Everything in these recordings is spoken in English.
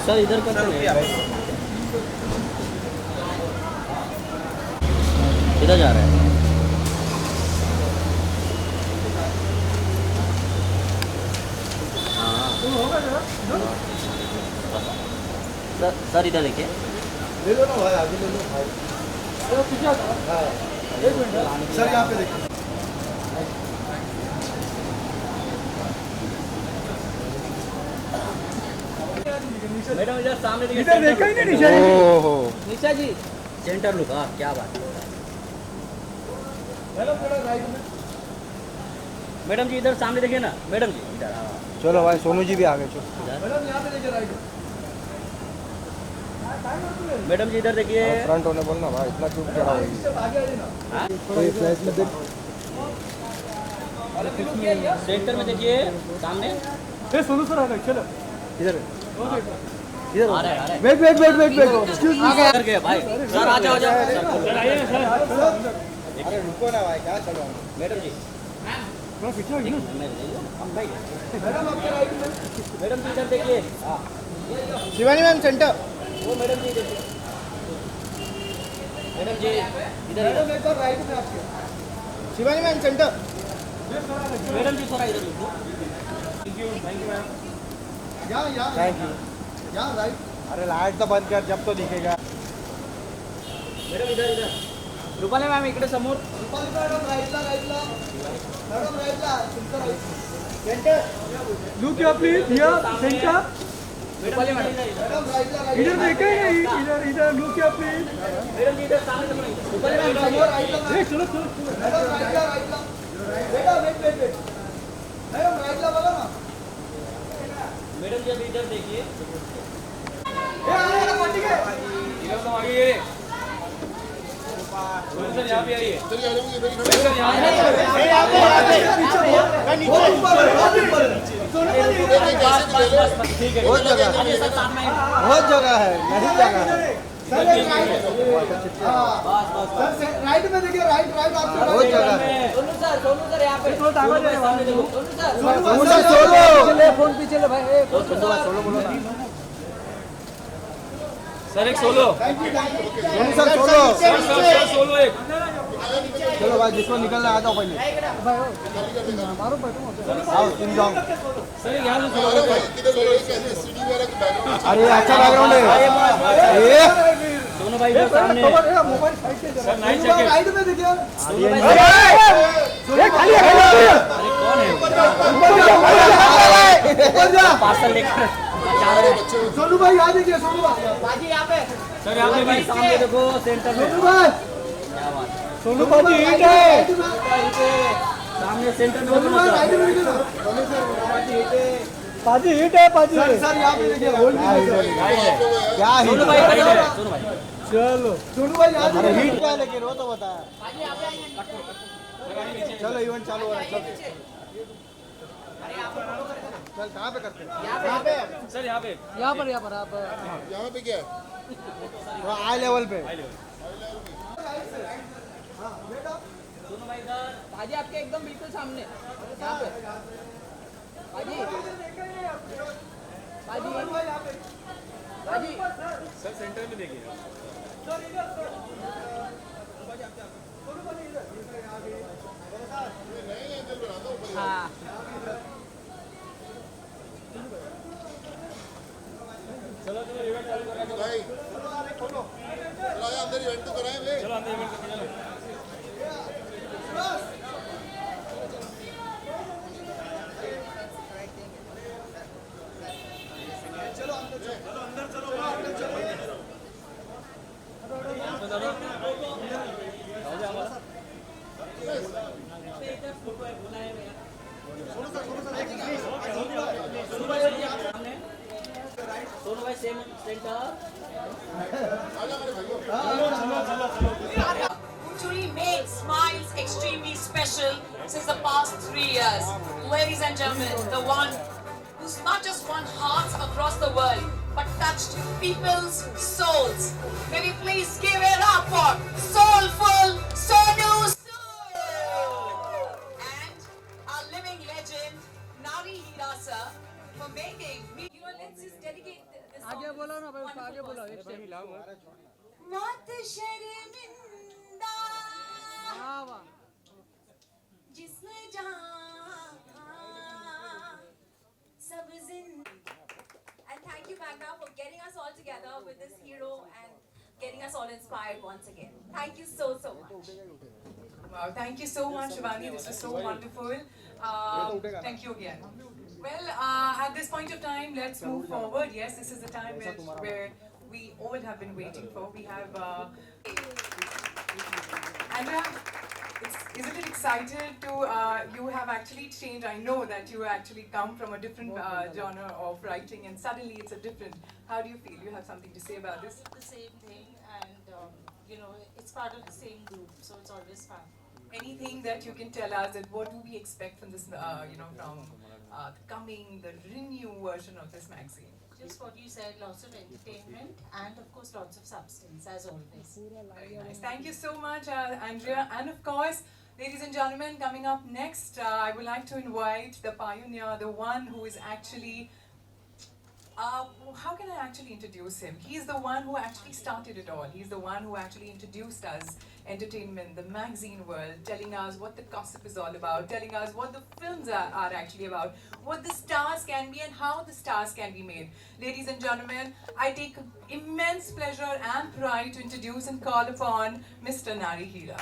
Sir इधर करते हैं, इधर जा रहा है। सर इधर देखिए, ले लो ना भाई, आगे ले लो भाई। हाँ, एक मिनट सर, यहाँ पे देखिए। मैडम इधर सामने देखिए, इधर देखा ही नहीं निशा जी। ओहो निशा जी, सेंटर लुक। हाँ क्या बात है। मैडम थोड़ा राइट में। मैडम जी इधर सामने देखिए ना, मैडम जी इधर। हाँ चलो भाई, सोनू जी भी आ गए। चलो मैडम यहाँ पे देखिए, राइट में। मैडम जी इधर देखिए। फ्रंट होने बोलना भाई, इतना क्यों चढ़ा हुआ है? आगे आ जाना। हाँ? ये फ्लैश में देख। सेंटर में देखिए सामने। ए सोनू सर आ गए, चलो इधर इधर आ रहा है। Wait wait wait wait wait, excuse me इधर गए भाई। सर आ जाओ, आ जाओ। सर, आइए सर। अरे रुको ना भाई, क्या चलो। मैडम जी थोड़ा पीछे होइए ना। मैडम आपके राइट में। मैडम जी इधर देखिए। हाँ शिवानी मैम सेंटर। वो मैडम जी देखिए। मैडम जी इधर मैडम एक बार राइट में आपके। Shivani ma'am centre. मैडम जी थोड़ा इधर देखो। Thank you ma'am. यहाँ थैंक यू। यहाँ राइट। अरे लाइट तो बंद कर, जब तो दिखेगा। मैडम इधर इधर। रुपाली मॅम इकडे समोर। मैडम राइटला राइटला। मैडम राइटला, तुमचं राइट. सेंटर. लुक या please, here centre. Rupali madam madam राइटला राइट. इधर देखा ही नहीं, इधर इधर लुक या प्लीज. मैडम जी इधर सामने समोर। रुपाली मॅम समोर राइटला. चलो चलो. मैडम राइटला राइटला. बेटा वेट वेट वेट. मैडम राइटला बोला ना. मैडम जी अभी इधर देखिए। ए आगे पट्टी के. इधर तो आगे ये। सर यहाँ पे आइए। सर यहाँ ठीक है। बहुत जगह है, बहुत जगह है, नहीं जगह है। सर राइट में देखिए, राइट राइट आपसे बहुत जगह है। सोनू सर यहाँ पे। सोनू सामने देखो। Sonu sir. Sonu sir solo. Phone पीछे ले भाई. सोलो बोलो ना। सर एक solo. Sonu sir solo. Sir solo एक। चलो भाई, जिसको निकलना आ जाओ पहले। मारो बैठो. आओ तुम जाओ। सर यहाँ से सोलो। अरे अच्छा बैकग्राउंड है ये। सोनू भाई इधर सामने। मोबाइल साइड से. Sir night jacket. राइट में देखिए. सोनू भाई। ये खाली है. अरे कौन है? ऊपर जा. पार्सल लेकर जा रहे हैं। सोनू भाई यहाँ देखिए. सोनू भाई बाजी यहाँ पे। सर यहाँ पे भाई सामने देखो, सेंटर में। सोनू भाई. क्या बात है। सोनू भाई हिट है. सामने सेंटर में। सोनू भाई राइट में देखिए ना. पाजी हिट है. पाजी सर यहाँ पे देखिए. होल्ड क्या हिट? सोनू भाई राइट है। सोनू भाई चलो सोनू भाई यहाँ अरे देखिए. हिट क्या है, लेकिन वो तो बता। चलो इवेंट चालू हो रहा है, चल कहाँ पे करते हैं? सर यहाँ पे। यहाँ पर आप यहाँ पे क्या है? हाई लेवल पे। सोनू भाई इधर। बाजी आपके एकदम बिल्कुल सामने यहाँ पे. बाजी बाजी बाजी सर सेंटर में देखिए। हाँ चलो चलो इवेंट चालू करा दो भाई। चलो अंदर इवेंट तो कराएं भाई। चलो अंदर इवेंट करके चलो। सोनू भाई same centre. Truly made Smiles extremely special since the past 3 years. Ladies and gentlemen, the one who's not just won hearts across the world, but touched people's souls. May we please give it up for soulful Sonu Sood and our living legend Nari Hirasa for making me. Let's just dedicate this आगे song. बोलो ना भाई, उसको आगे Wonderful बोलो, एक person. Step. मत शर्मिंदा वाह वाह। जिसने जहां सब जिंदा. And thank you, Magna, for getting us all together with this hero and getting us all inspired once again. Thank you so much. Wow, thank you so much, Shivani. This was so wonderful. Thank you again. Well, at this point of time, let's move forward. Yes, this is the time where we all have been waiting for. We have Andrea. Isn't it excited to, you have actually changed, I know that you actually come from a different genre of writing and suddenly it's a different, how do you feel? You have something to say about this? The same thing, and you know, it's part of the same group, so it's always fun. Anything that you can tell us that what do we expect from this, you know, from the renewed version of this magazine? Just what you said, lots of entertainment and of course lots of substance, as always. Very nice. Thank you so much, Andrea. And of course, ladies and gentlemen, coming up next, I would like to invite the pioneer, the one who is actually, how can I actually introduce him? He's the one who actually started it all. He's the one who actually introduced us entertainment, the magazine world, telling us what the gossip is all about, telling us what the films are actually about, what the stars can be and how the stars can be made. Ladies and gentlemen, I take immense pleasure and pride to introduce and call upon Mr. Nari Hira.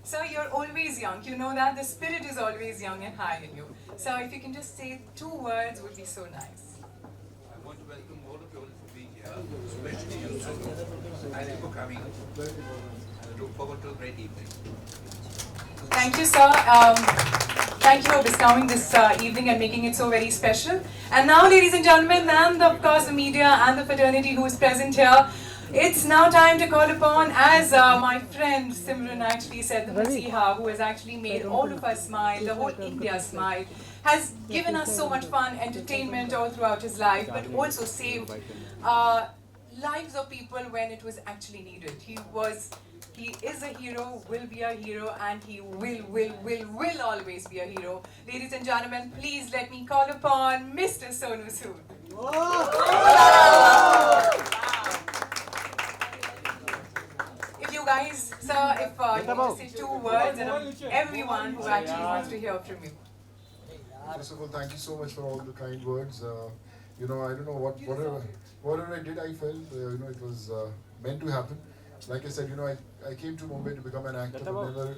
Sir, you're always young. You know that the spirit is always young and high in you. So if you can just say 2 words would be so nice. I want to welcome all of you all for being here, especially you, Sonu. Thank you for coming. I look forward to a great evening. Thank you, sir. Thank you for bestowing this evening and making it so very special. And now, ladies and gentlemen, and of course the media and the fraternity who is present here, it's now time to call upon, as my friend Simran actually said, the Masiha, who has actually made all of us smile, the whole India smile, has given us so much fun, entertainment all throughout his life, but also saved lives of people when it was actually needed. He is a hero, will be a hero, and he will always be a hero. Ladies and gentlemen, please let me call upon Mr. Sonu Sood. If you guys, sir, if you want to say 2 words, and everyone who actually wants to hear from you. First of all, thank you so much for all the kind words. You know, I don't know whatever I did, I felt you know, it was meant to happen. Like I said, you know, I came to Mumbai to become an actor, but never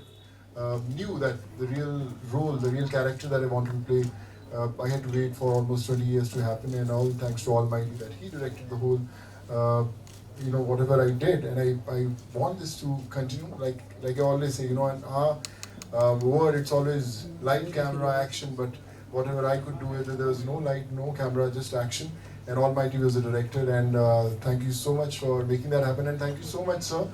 knew that the real role, the real character that I wanted to play, I had to wait for almost 20 years to happen, and all thanks to Almighty that He directed the whole, you know, whatever I did, and I want this to continue. Like I always say, you know, in our word, it's always light, camera, action, but whatever I could do, whether there was no light, no camera, just action. And Almighty was the director, and thank you so much for making that happen, and thank you so much, sir.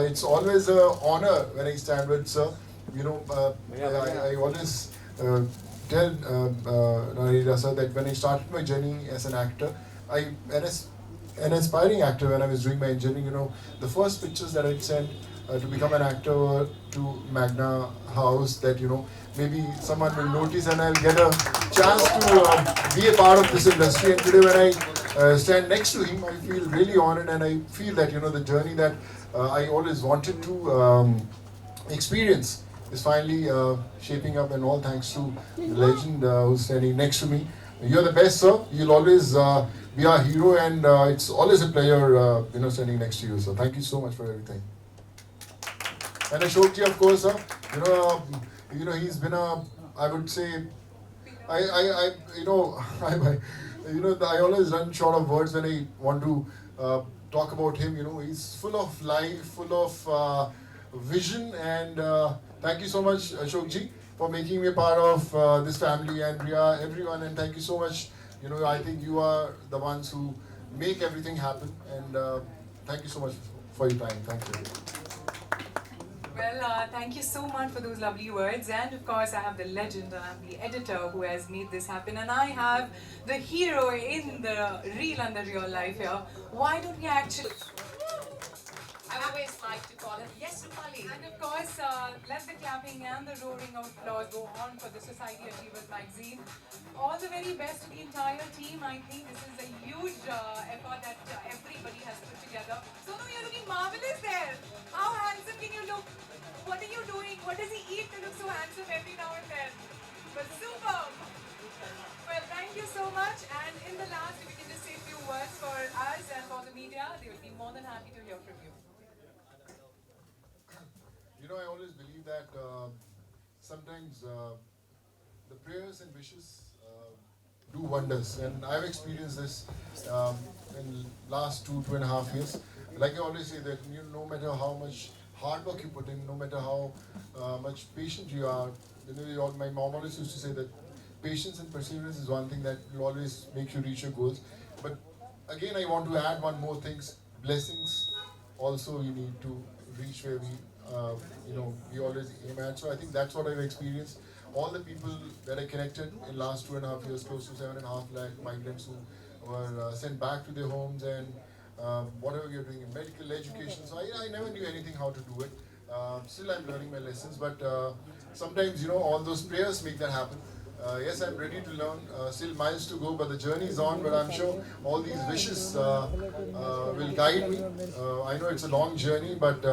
It's always an honor when I stand with sir. You know, I always tell Narendra sir that when I started my journey as an actor, an aspiring actor, when I was doing my engineering, you know, the first pictures that I'd sent to become an actor were to Magna House, that, you know, maybe someone will notice and I'll get a chance to be a part of this industry. And today when I stand next to him, I feel really honored, and I feel that, you know, the journey that I always wanted to experience is finally shaping up, and all thanks to the legend who's standing next to me. You're the best, sir. You'll always be our hero, and it's always a pleasure, you know, standing next to you, sir. Thank you so much for everything. And Ashokji, of course, sir. You know, he's been a, I would say, you know, I always run short of words when I want to talk about him. You know, he's full of life, full of vision, and thank you so much, Ashokji, for making me a part of this family, and Priya, everyone, and thank you so much. You know, I think you are the ones who make everything happen, and thank you so much for your time. Thank you. Well, thank you so much for those lovely words, and of course I have the legend and I'm the editor who has made this happen, and I have the hero in the real and the real life here. Why don't we actually... I always like to call him. Yes, Rupali. And of course, let the clapping and the roaring of applause go on for the Society Achievers magazine. All the very best to the entire team. I think this is a huge effort that everybody has put together. Sonu, you're looking marvelous there. How handsome can you look? What are you doing? What does he eat to look so handsome every now and then? But superb. Well, thank you so much. And in the last, if you can just say a few words for us and for the media, they will be more than happy to hear from you. You know, I always believe that sometimes the prayers and wishes do wonders, and I've experienced this in last 2.5 years. Like I always say that no matter how much hard work you put in, no matter how much patient you are, my mom always used to say that patience and perseverance is one thing that will always make you reach your goals. But again, I want to add one more thing: blessings. Also, you need to reach where we always aim at. So I think that's what I've experienced. All the people that I connected in last 2.5 years, close to 7.5 lakh migrants who were sent back to their homes, and whatever we are doing in medical education. So I never knew anything how to do it. Still I'm learning my lessons, but sometimes all those prayers make that happen. Yes, I'm ready to learn. Still miles to go, but the journey is on. But I'm sure all these wishes will guide me. I know it's a long journey, but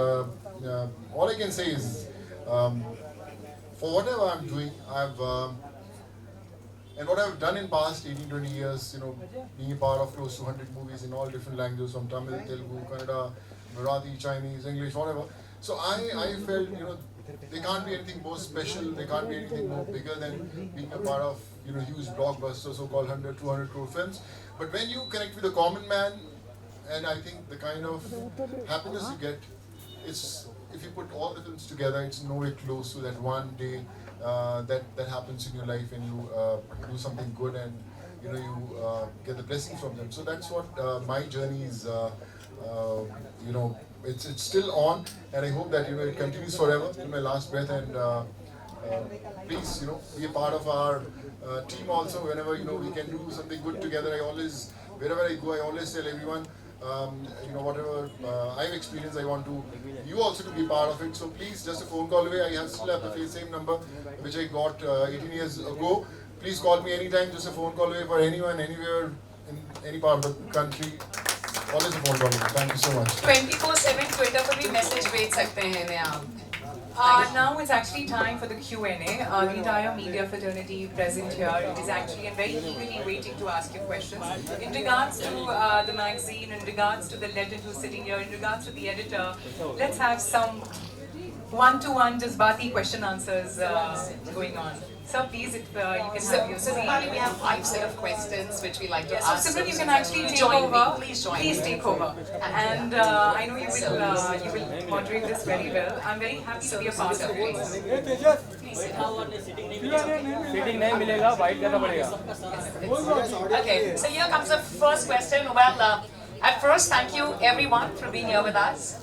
all I can say is, for whatever I'm doing, and what I've done in past 18-20 years, being a part of close to 100 movies in all different languages, from Tamil, Telugu, Kannada, Marathi, Chinese, English, whatever. So I felt, there can't be anything more special, there can't be anything more bigger than being a part of, huge blockbusters, so-called 100, 200 crore films. But when you connect with the common man, and I think the kind of happiness you get, if you put all the films together, it's nowhere close to that one day that happens in your life, and you do something good, and you get the blessings from them. So that's what my journey is. It's still on, and I hope that it continues forever till my last breath. And please, be a part of our team also. Whenever we can do something good together, wherever I go, I always tell everyone, whatever I've experienced, I want you also to be part of it. So please, just a phone call away. I still have the same number which I got 18 years ago. Please call me anytime. Just a phone call away for anyone, anywhere, in any part of the country. Always a phone call away. Thank you so much. 24/7 Twitter पर भी message भेज सकते हैं इन्हें आप. Now it's actually time for the Q&A. The entire media fraternity present here is actually and very eagerly waiting to ask you questions. In regards to the magazine, in regards to the legend who's sitting here, in regards to the editor, let's have some one-to-one Jazbati question answers going on. So please, if you can have your So Rupali, we have 5 set of questions which we like to So ask. Simran, you can actually take join over. Me. Please join Please me. take over. And I know you will moderate this very well. I'm very happy to be a part of it. Seating नहीं मिलेगा white करना पड़ेगा Okay, so here comes the first question. Well, at first, thank you everyone for being here with us.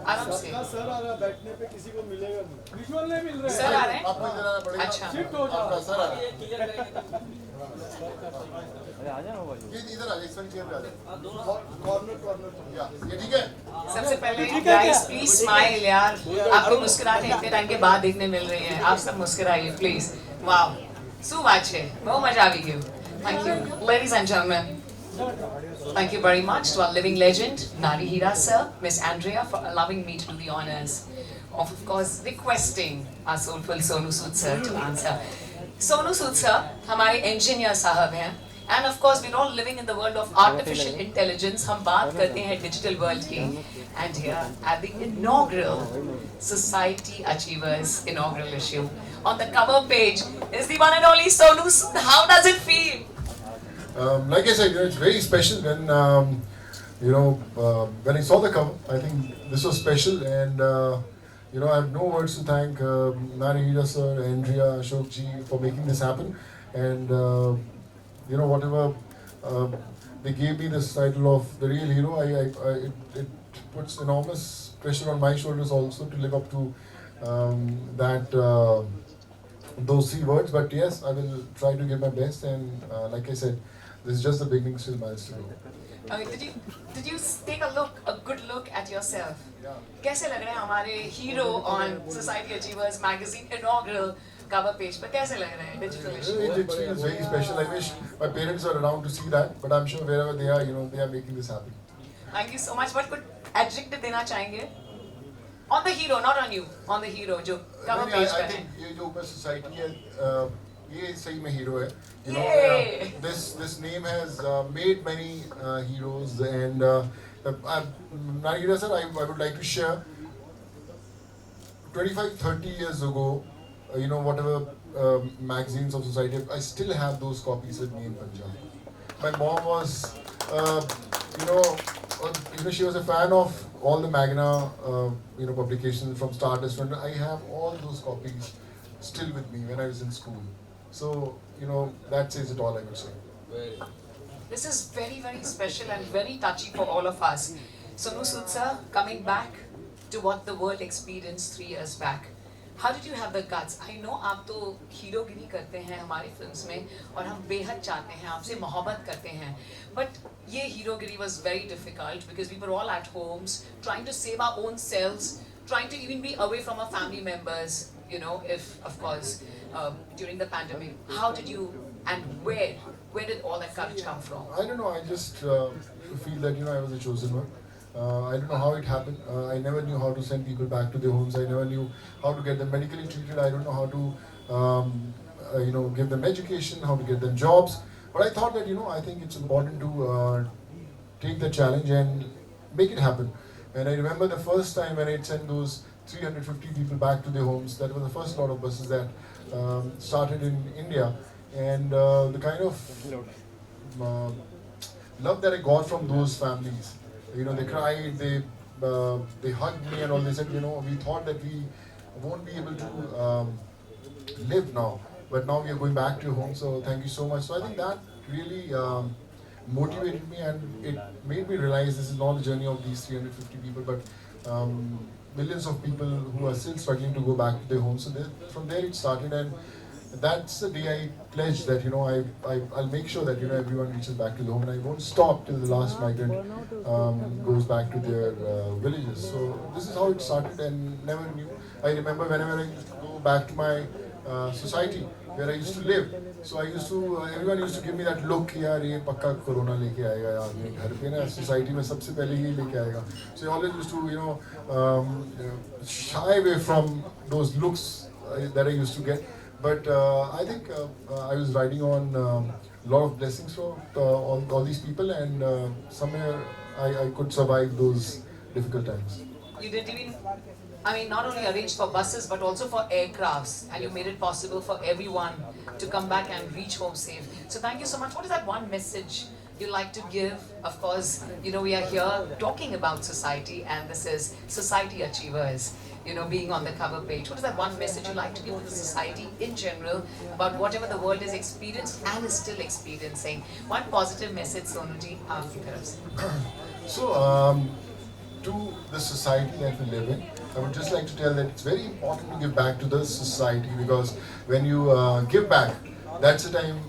आराम से. Sir आ रहा बैठने पे किसी को मिलेगा नहीं विजुअल नहीं मिल रहा सर आ रहे हैं? आपको इधर आना पड़ेगा. अच्छा. शिफ्ट हो जाओ सर आ जाओ भाई ये इधर आ, इस वाली चेयर पे आ जाओ. कॉर्नर ये ठीक है. सबसे पहले guys, please smile यार. आपको मुस्कुराहटें इतने टाइम के बाद देखने मिल रही हैं. आप सब मुस्कुराइए please. Wow. શું વાત છે. બહુ મજા આવી ગયું. Thank you, ladies and gentlemen. Thank you very much to our living legend, Nari Hira sir, Miss Andrea, for allowing me to do the honors of course, requesting our soulful Sonu Sood sir to answer. Sonu Sood sir, हमारे engineer साहब हैं, and of course we're all living in the world of artificial intelligence. हम बात करते हैं digital world की, and here at the inaugural Society Achievers inaugural issue, on the cover page is the one and only Sonu Sood. How does it feel? Like I said, it's very special when when I saw the cover. I think this was special, and I have no words to thank Nari Hira sir, Andrea, Ashok ji for making this happen, and whatever they gave me this title of the real hero. It puts enormous pressure on my shoulders also to live up to those 3 words. But yes, I will try to give my best, and like I said, this is just the beginning, still miles to go. Did you take a good look at yourself? कैसे लग रहे हैं हमारे hero on Society Achievers magazine inaugural cover page पर कैसे लग रहे हैं digital issue? It feels very special. I wish my parents were around to see that, but I'm sure wherever they are, they are making this happen. Thank you so much. What could adjective देना चाहेंगे? On the hero, not on you. On the hero जो cover नहीं, page I पर है. think ये जो ऊपर society है, ये सही में hero है. Yay! This name has made many heroes, and Nargila sir, I would like to share. 25-30 years ago, whatever magazines of society, I still have those copies with me in Punjab. My mom was, she was a fan of all the Magna, publications from start to end. I have all those copies still with me when I was in school. So, that says it all, I would say. This is very, very special and very touchy for all of us. Sonu Sood sir, coming back to what the world experienced 3 years back. How did you have the guts? I know आप तो हीरोगिरी करते हैं हमारी films में और हम बेहद चाहते हैं आपसे मोहब्बत करते हैं. But ये हीरोगिरी was very difficult because we were all at homes trying to save our own selves, trying to even be away from our family members. If of course during the pandemic. How did you and where did all that courage come from? I don't know. I just feel that I was a chosen one. I don't know how it happened. I never knew how to send people back to their homes. I never knew how to get them medically treated. I don't know how to, give them education, how to get them jobs. But I thought that, I think it's important to take the challenge and make it happen. And I remember the first time when I sent those 350 people back to their homes. That was the first lot of buses that started in India. And the kind of love that I got from those families. They cried, they hugged me and all. They said, we thought that we won't be able to live now, but now we are going back to home. So thank you so much. So I think that really motivated me, and it made me realize this is not a journey of these 350 people, but millions of people who are still struggling to go back to their homes. So from there it started, and that's the day I pledged that I'll make sure that everyone reaches back to the home, and I won't stop till the last migrant goes back to their villages. So this is how it started, and never knew. I remember whenever I used to go back to my society where I used to live. So everyone used to give me that look, यार ये पक्का corona लेके आएगा यार मेरे घर पे ना society में सबसे पहले ही लेके आएगा. So I always used to shy away from those looks that I used to get. But I think I was riding on a lot of blessings from all these people, and somewhere I could survive those difficult times. You didn't even, not only arrange for buses but also for aircrafts, and you made it possible for everyone to come back and reach home safe. So thank you so much. What is that one message you like to give? Of course, we are here talking about society, and this is Society Achievers. Being on the cover page. What is that one message you like to give to the society in general about whatever the world has experienced and is still experiencing? One positive message, Sonuji, आपकी तरफ से. So, to the society that we live in, I would just like to tell that it's very important to give back to the society, because when you give back, that's the time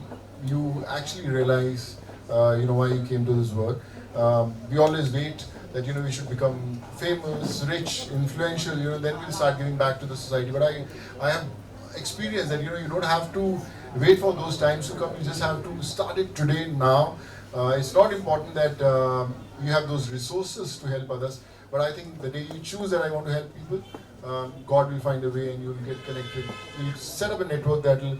you actually realize, why you came to this world. We always wait that we should become famous, rich, influential, then we'll start giving back to the society. But I have experienced that you don't have to wait for those times to come. You just have to start it today, now. It's not important that you have those resources to help others, but I think the day you choose that I want to help people, God will find a way, and you'll get connected. You'll set up a network that will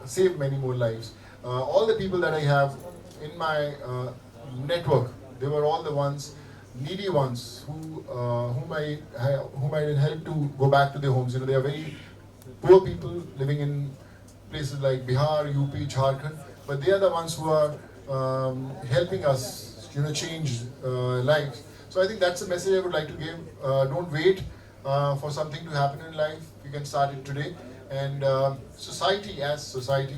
save many more lives. All the people that I have in my network, they were all the ones, needy ones, whom I helped to go back to their homes. They are very poor people living in places like Bihar, UP, Jharkhand, but they are the ones who are helping us, change lives. So I think that's the message I would like to give. Don't wait for something to happen in life. You can start it today. And society, as society,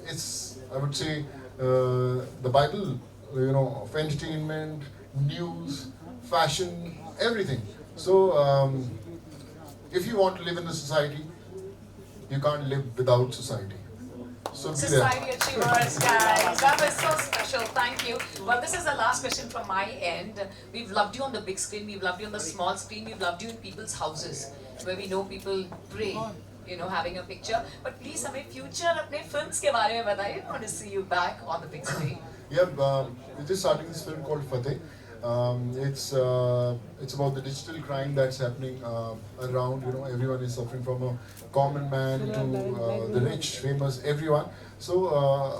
it's, I would say, the Bible, of entertainment, news, fashion, everything. So if you want to live in the society, you can't live without society. So be there. Society Achievers, guys. That was so special. Thank you. Well, this is the last question from my end. We've loved you on the big screen. We've loved you on the small screen. We've loved you in people's houses, where we know people pray, you know, having a picture. But please, हमें future अपने films के बारे में बताइए. I want to see you back on the big screen. Yeah, we're just starting this film called Fateh. It's about the digital crime that's happening around. You know, everyone is suffering, from a common man to the rich, famous, everyone. So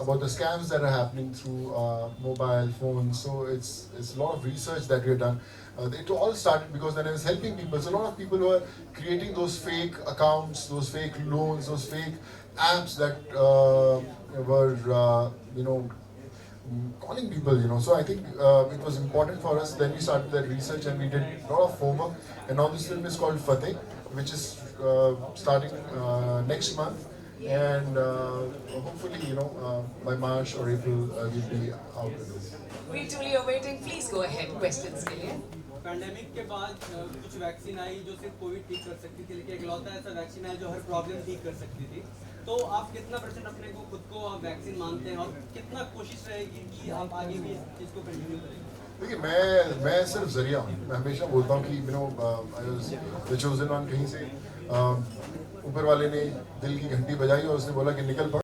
about the scams that are happening through mobile phones. So it's a lot of research that we have done. It all started because when I was helping people, so a lot of people were creating those fake accounts, those fake loans, those fake apps that were you know, calling people, you know. So I think it was important for us. Then we started that research and we did a lot of homework. And now this film is called Fateh, which is starting next month. And hopefully, you know, by March or April, we'll be out with this. We truly are waiting. Please go ahead. Questions के लिए. Pandemic के बाद कुछ vaccine आई जो सिर्फ Covid ठीक कर सकती थी, लेकिन इकलौता ऐसा वैक्सीन आया जो हर प्रॉब्लम ठीक कर सकती थी. तो आप कितना % अपने को खुद को आप वैक्सीन मानते हैं और कितना कोशिश रहेगी कि आप आगे भी इस चीज़ को कंटिन्यू करेंगे? देखिए, मैं सिर्फ जरिया हूँ. मैं हमेशा बोलता हूँ कि you know I was the chosen one. कहीं से ऊपर वाले ने दिल की घंटी बजाई और उसने बोला कि निकल पड़.